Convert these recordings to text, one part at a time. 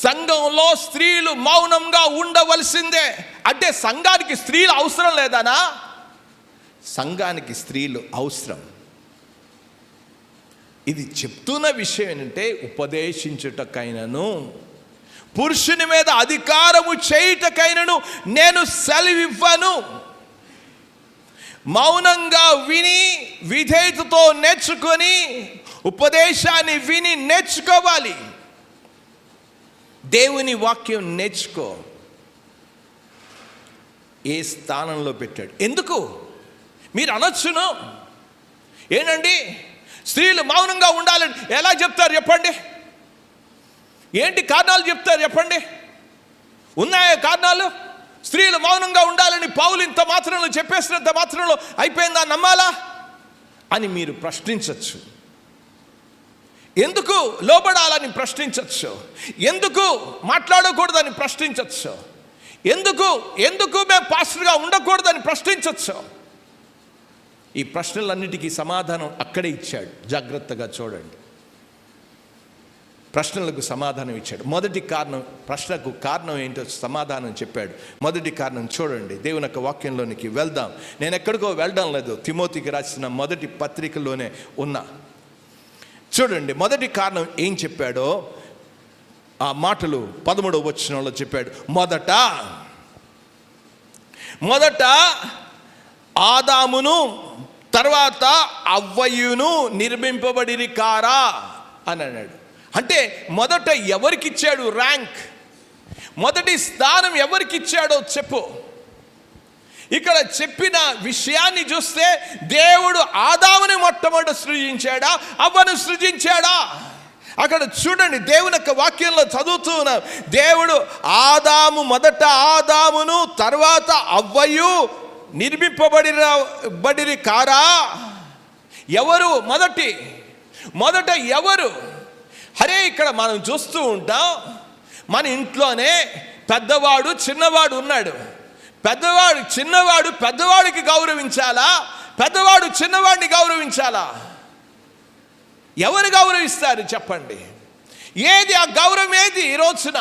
సంఘంలో స్త్రీలు మౌనంగా ఉండవలసిందే. అంటే సంఘానికి స్త్రీలు అవసరం లేదనా? సంఘానికి స్త్రీలు అవసరం. ఇది చెప్తున్న విషయం ఏంటంటే, ఉపదేశించుటకైనను పురుషుని మీద అధికారము చేయుటకైనను నేను సెలవివ్వను. మౌనంగా విని విధేయతతో నేర్చుకొని ఉపదేశాన్ని విని నేర్చుకోవాలి. దేవుని వాక్యం నేర్చుకో. ఏ స్థానంలో పెట్టాడు? ఎందుకు మీరు అనొచ్చును, ఏంటండి స్త్రీలు మౌనంగా ఉండాలని ఎలా చెప్తారు చెప్పండి? ఏంటి కారణాలు చెప్తారు చెప్పండి? ఉన్నాయా కారణాలు? స్త్రీలు మౌనంగా ఉండాలని పౌలు ఇంత మాత్రంలో చెప్పేసినంత మాత్రంలో అయిపోయిందా నమ్మాలా అని మీరు ప్రశ్నించవచ్చు. ఎందుకు లోబడాలని ప్రశ్నించవచ్చు. ఎందుకు మాట్లాడకూడదని ప్రశ్నించవచ్చు. ఎందుకు మేము పాస్టర్గా ఉండకూడదని ప్రశ్నించవచ్చు. ఈ ప్రశ్నలన్నిటికీ సమాధానం అక్కడే ఇచ్చాడు. జాగ్రత్తగా చూడండి. ప్రశ్నలకు సమాధానం ఇచ్చాడు. మొదటి కారణం, ప్రశ్నకు కారణం ఏంటో సమాధానం చెప్పాడు. మొదటి కారణం చూడండి. దేవుని యొక్క వాక్యంలోనికి వెళ్దాం. నేను ఎక్కడికో వెళ్ళడం లేదు, తిమోతికి రాసిన మొదటి పత్రికలోనే ఉన్నా. చూడండి మొదటి కారణం ఏం చెప్పాడో ఆ మాటలు 13వ వచనంలో చెప్పాడు. మొదట ఆదామును తర్వాత అవ్వయును నిర్మింపబడిరి కారా అని అన్నాడు. అంటే మొదట ఎవరికిచ్చాడు ర్యాంక్? మొదటి స్థానం ఎవరికిచ్చాడో చెప్పు. ఇక్కడ చెప్పిన విషయాన్ని చూస్తే దేవుడు ఆదాముని మొట్టమొదట సృజించాడా, అవ్వను సృజించాడా? అక్కడ చూడండి, దేవుని యొక్క వాక్యంలో చదువుతూ ఉన్నాం. దేవుడు మొదట ఆదామును తర్వాత అవ్వయు నిర్మింపబడిరి కారా. ఎవరు మొదట ఎవరు? అరే ఇక్కడ మనం చూస్తూ ఉంటాం, మన ఇంట్లోనే పెద్దవాడు చిన్నవాడు ఉన్నాడు. చిన్నవాడు పెద్దవాడికి గౌరవించాలా? పెద్దవాడు చిన్నవాడిని గౌరవించాలా? ఎవరు గౌరవిస్తారు చెప్పండి? ఏది ఆ గౌరవం? ఏది? ఈ రోజున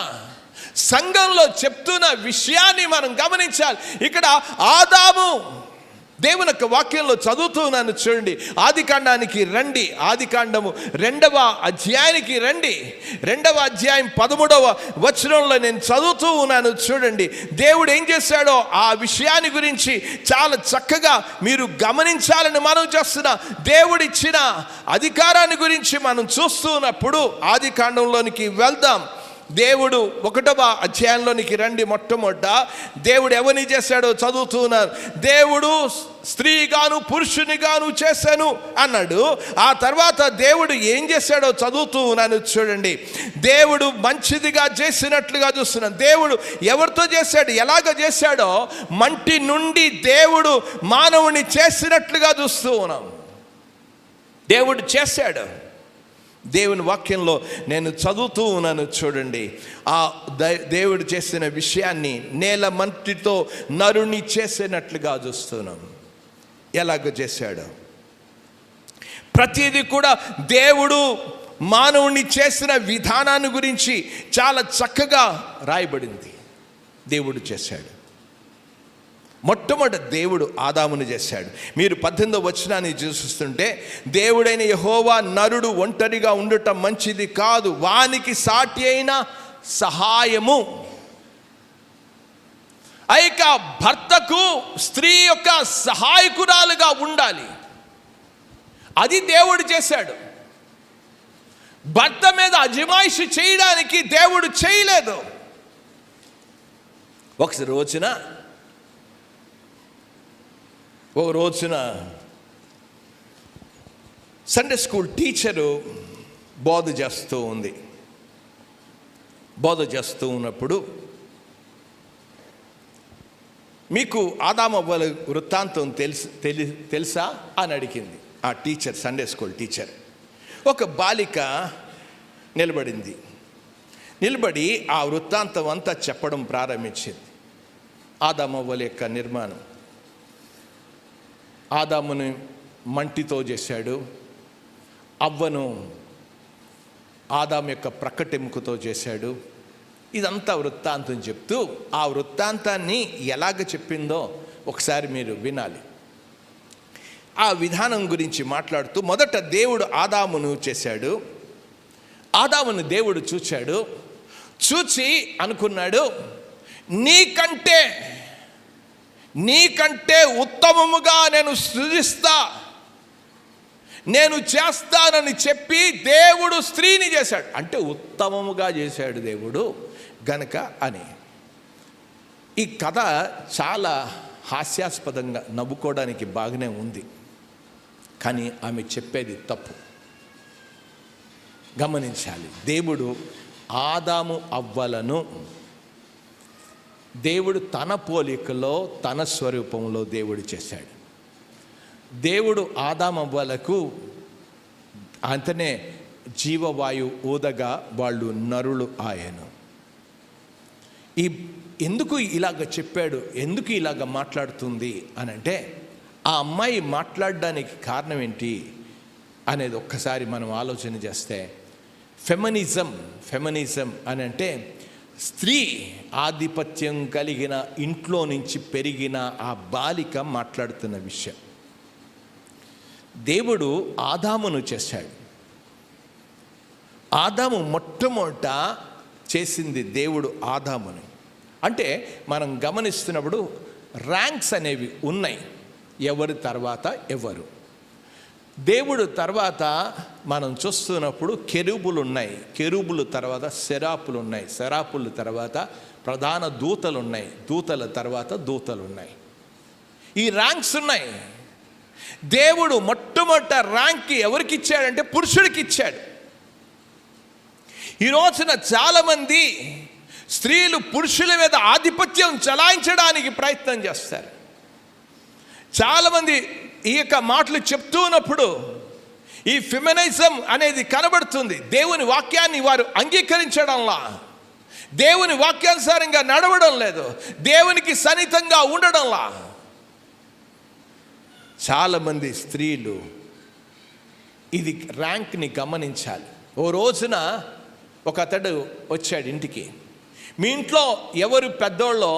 సంఘంలో చెప్తున్న విషయాన్ని మనం గమనించాలి. ఇక్కడ ఆదాము దేవుని యొక్క వాక్యంలో చదువుతున్నాను చూడండి. ఆదికాండానికి రండి. ఆదికాండము 2వ అధ్యాయానికి రండి. 2వ అధ్యాయం 13వ వచనంలో నేను చదువుతూ ఉన్నాను చూడండి. దేవుడు ఏం చేశాడో ఆ విషయాన్ని గురించి చాలా చక్కగా మీరు గమనించాలని మనం చేస్తున్న దేవుడిచ్చిన అధికారాన్ని గురించి మనం చూస్తూ ఉన్నప్పుడు ఆదికాండంలోనికి వెళ్దాం. దేవుడు 1వ అధ్యాయంలోనికి రండి. మొట్టమొదట దేవుడు ఎవరిని చేశాడో చదువుతున్నారు. దేవుడు స్త్రీగాను పురుషునిగాను చేశాను అన్నాడు. ఆ తర్వాత దేవుడు ఏం చేశాడో చదువుతూ ఉన్నాను చూడండి. దేవుడు మంచిదిగా చేసినట్లుగా చూస్తున్నాను. దేవుడు ఎవరితో చేశాడు, ఎలాగ చేశాడో మంటి నుండి దేవుడు మానవుని చేసినట్లుగా చూస్తూ ఉన్నాం. దేవుడు చేశాడు. దేవుని వాక్యంలో నేను చదువుతూ ఉన్నాను చూడండి. ఆ దేవుడు చేసిన విషయాన్ని నేల మంటితో నరుని చేసినట్లుగా చూస్తున్నాం. ఎలాగ చేశాడు? ప్రతిదీ కూడా దేవుడు మానవుని చేసిన విధానాన్ని గురించి చాలా చక్కగా రాయబడింది. దేవుడు చేశాడు. మొట్టమొదట దేవుడు ఆదామును చేశాడు. మీరు 18వ వచనాన్ని చూస్తుంటే, దేవుడైన యెహోవా నరుడు ఒంటరిగా ఉండటం మంచిది కాదు, వానికి సాటి అయిన సహాయము. ఇక భర్తకు స్త్రీ యొక్క సహాయకురాలుగా ఉండాలి. అది దేవుడు చేశాడు. భర్త మీద అజమాయిషి చేయడానికి దేవుడు చేయలేదు. ఒక రోజున సండే స్కూల్ టీచరు బోధ చేస్తూ ఉన్నప్పుడు మీకు ఆదామవ్వల వృత్తాంతం తెలుసా అని అడిగింది ఆ టీచర్. Sunday school teacher. ఒక బాలిక నిలబడి ఆ వృత్తాంతం అంతా చెప్పడం ప్రారంభించింది. ఆదామవ్వల యొక్క నిర్మాణం. ఆదామును మంటితో చేశాడు. అవ్వను ఆదాము యొక్క ప్రక్కటెముకతో చేశాడు. ఇదంతా వృత్తాంతం చెప్తూ ఆ వృత్తాంతాన్ని ఎలాగ చెప్పిందో ఒకసారి మీరు వినాలి. ఆ విధానం గురించి మాట్లాడుతూ మొదట దేవుడు ఆదామును చేశాడు. ఆదామును దేవుడు చూశాడు. చూచి అనుకున్నాడు, నీకంటే ఉత్తమముగా నేను సృజిస్తా, నేను చేస్తానని చెప్పి దేవుడు స్త్రీని చేశాడు. అంటే ఉత్తమముగా చేశాడు దేవుడు గనక అని. ఈ కథ చాలా హాస్యాస్పదంగా, నవ్వుకోవడానికి బాగానే ఉంది, కానీ ఆమె చెప్పేది తప్పు. గమనించాలి. దేవుడు ఆదాము అవ్వలను దేవుడు తన పోలికలో తన స్వరూపంలో దేవుడు చేశాడు. దేవుడు ఆదాము అవ్వలకు అంతనే జీవవాయు ఊదగా వాళ్ళు నరులు ఆయను. ఎందుకు ఇలాగ చెప్పాడు, ఎందుకు ఇలాగ మాట్లాడుతుంది అని అంటే, ఆ అమ్మాయి మాట్లాడడానికి కారణం ఏంటి అనేది ఒక్కసారి మనం ఆలోచన చేస్తే, ఫెమినిజం అని అంటే స్త్రీ ఆధిపత్యం కలిగిన ఇంట్లో నుంచి పెరిగిన ఆ బాలిక మాట్లాడుతున్న విషయం. దేవుడు ఆదామును చేశాడు. ఆదాము మొట్టమొదట చేసింది దేవుడు ఆదాముని. అంటే మనం గమనిస్తున్నప్పుడు ర్యాంక్స్ అనేవి ఉన్నాయి, ఎవరి తర్వాత ఎవరు. దేవుడు తర్వాత మనం చూస్తున్నప్పుడు కెరూబులు ఉన్నాయి, కెరూబుల తర్వాత సెరాపులు ఉన్నాయి, సెరాపుల తర్వాత ప్రధాన దూతలు ఉన్నాయి, దూతల తర్వాత దూతలు ఉన్నాయి. ఈ ర్యాంక్స్ ఉన్నాయి. దేవుడు మొట్టమొదట ర్యాంక్ ఎవరికి ఇచ్చాడంటే పురుషుడికి ఇచ్చాడు. ఈ రోజున చాలామంది స్త్రీలు పురుషుల మీద ఆధిపత్యం చలాయించడానికి ప్రయత్నం చేస్తారు. చాలామంది ఈ యొక్క మాటలు చెప్తున్నప్పుడు ఈ ఫెమినిజం అనేది కనబడుతుంది. దేవుని వాక్యాన్ని వారు అంగీకరించడంలా, దేవుని వాక్యానుసారంగా నడవడం లేదు, దేవునికి సన్నిహితంగా ఉండడంలా. చాలామంది స్త్రీలు ఇది ర్యాంక్ని గమనించాలి. ఓ రోజున ఒక అతడు వచ్చాడు ఇంటికి. మీ ఇంట్లో ఎవరు పెద్దోళ్ళో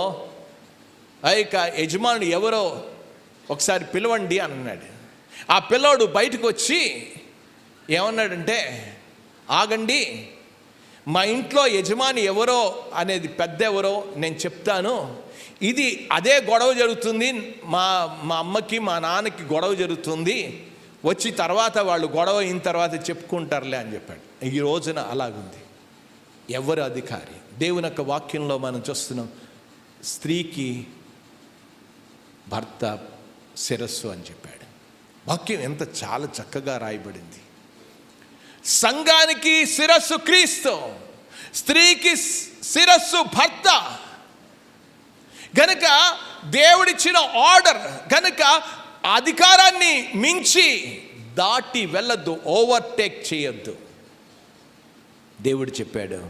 ఆ యొక్క యజమానుడు ఎవరో ఒకసారి పిలవండి అని అన్నాడు. ఆ పిల్లోడు బయటకు వచ్చి ఏమన్నాడంటే, ఆగండి, మా ఇంట్లో యజమాని ఎవరో అనేది పెద్ద ఎవరో నేను చెప్తాను. ఇది అదే గొడవ జరుగుతుంది, మా అమ్మకి మా నాన్నకి గొడవ జరుగుతుంది, వచ్చి తర్వాత వాళ్ళు గొడవ అయిన తర్వాత చెప్పుకుంటారులే అని చెప్పాడు. ఈ రోజున అలాగుంది. ఎవరు అధికారి? దేవుని యొక్క వాక్యంలో మనం చూస్తున్నాం, స్త్రీకి భర్త శిరస్సు అని చెప్పాడు. వాక్యం ఎంత చాలా చక్కగా రాయబడింది. సంఘానికి శిరస్సు క్రీస్తు, స్త్రీకి శిరస్సు భర్త. గనుక దేవుడిచ్చిన ఆర్డర్ గనుక అధికారాన్ని మించి దాటి వెళ్ళొద్దు, ఓవర్టేక్ చేయొద్దు. దేవుడు చెప్పాడు.